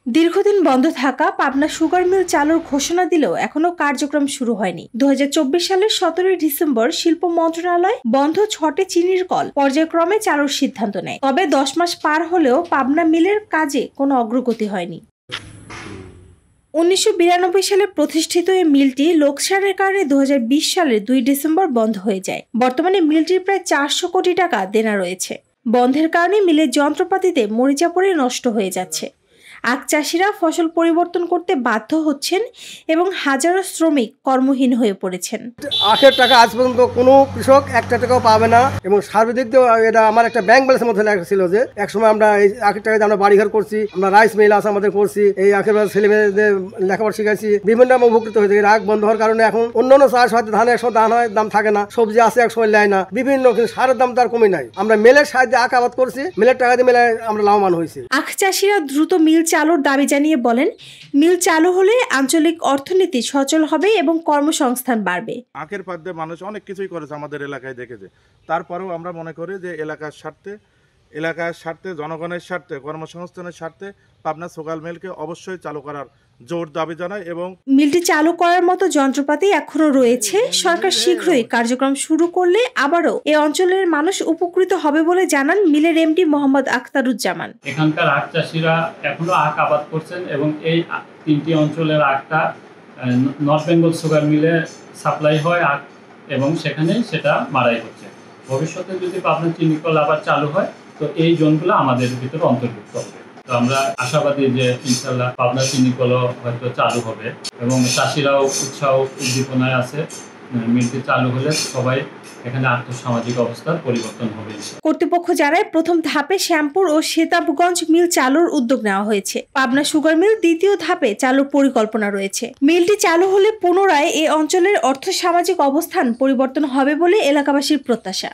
দীর্ঘদিন বন্ধ থাকা পাবনা সুগার মিল চালুর ঘোষণা দিলেও এখনো কার্যক্রম শুরু হয়নি। 2024 সালের 17 ডিসেম্বর শিল্প মন্ত্রণালয় বন্ধ 6টি চিনির কল পর্যায়ক্রমে চালুর সিদ্ধান্ত নেয়। তবে 10 মাস পার হলেও পাবনা মিলের কাজে কোনো অগ্রগতি হয়নি। 1992 সালে প্রতিষ্ঠিত এই মিলটি লোকসানের কারণে 2020 সালের 2 ডিসেম্বর বন্ধ হয়ে যায়। বর্তমানে মিলটির প্রায় 400 কোটি টাকা দেনা রয়েছে। বন্ধের কারণে মিলের যন্ত্রপাতিতে মরিচা পড়ে নষ্ট হয়ে যাচ্ছে। আখ চাষিরা ফসল পরিবর্তন করতে বাধ্য হচ্ছেন এবং হাজারো শ্রমিক কর্মহীন হয়ে পড়েছেন। আখের টাকা আজ পর্যন্ত কোনো কৃষক একটা টাকাও পাবে না এবং সার্বিক দিক এটা আমার একটা ব্যাংক ব্যালেন্সের মধ্যে লেখা ছিল যে একসময় আমরা এই আখের টাকা আমরা বাড়িঘর করছি, আমরা রাইস মিল আছে আমাদের করছি, এই আখের ছেলে মেয়েদের লেখাপড়া শিখাইছি, বিভিন্ন আমরা উপকৃত হয়েছে। আখ বন্ধ হওয়ার কারণে এখন অন্যান্য চাষ হয়তো ধানের একসময় ধান হয়, দাম থাকে না, সবজি আছে একসময় নেয় না, বিভিন্ন সারের দাম তার কমে নাই। আমরা মেলের সাহায্যে আখ আবাদ করছি, মেলের টাকা দিয়ে মেলে আমরা লাভবান হয়েছি। আখ চাষিরা দ্রুত মিল চালুর দাবি জানিয়ে বলেন, মিল চালু হলে আঞ্চলিক অর্থনীতি সচল হবে এবং কর্মসংস্থান বাড়বে। আখের পাদ্যে মানুষ অনেক কিছুই করেছে আমাদের এলাকায় দেখেছে, তারপরেও আমরা মনে করি যে এলাকার স্বার্থে জনগণের স্বার্থে কর্মসংস্থানের স্বার্থে পাবনা সুগার মিলকে অবশ্যই চালু করার জোর দাবি জানায়। এবং মিলটি চালু করার মতো যন্ত্রপাতি এখনো রয়েছে। সরকার শীঘ্রই কার্যক্রম শুরু করলে আবারও এই অঞ্চলের মানুষ উপকৃত হবে বলে জানান মিলের এমডি মোহাম্মদ আখতারুজ্জামান। এখানকার আখ চাষিরা এখনো আখ আবাদ করছেন এবং এই 3টি অঞ্চলের আখটা নর্থ বেঙ্গল সুগার মিলে সাপ্লাই হয় আখ এবং সেখানেই সেটা মাড়াই হচ্ছে। ভবিষ্যতে যদি পাবনা চিনি কল আবার চালু হয় তো এই জোনগুলো আমাদের ভিতরে অন্তর্ভুক্ত হবে। তো আমরা আশাবাদী যে ইনশাল্লাহ পাবনা চিনি কলও হয়তো চালু হবে এবং চাষিরাও উৎসাহ উদ্দীপনায় আছে। মিলটি চালু হলে সবাই এখানে আর্থসামাজিক অবস্থার পরিবর্তন হবে। কর্তৃপক্ষ জানায় প্রথম ধাপে শ্যামপুর ও সেতাবগঞ্জ মিল চালুর উদ্যোগ নেওয়া হয়েছে। পাবনা সুগার মিল দ্বিতীয় ধাপে চালুর পরিকল্পনা রয়েছে। মিলটি চালু হলে পুনরায় এই অঞ্চলের অর্থসামাজিক অবস্থান পরিবর্তন হবে বলে এলাকাবাসীর প্রত্যাশা।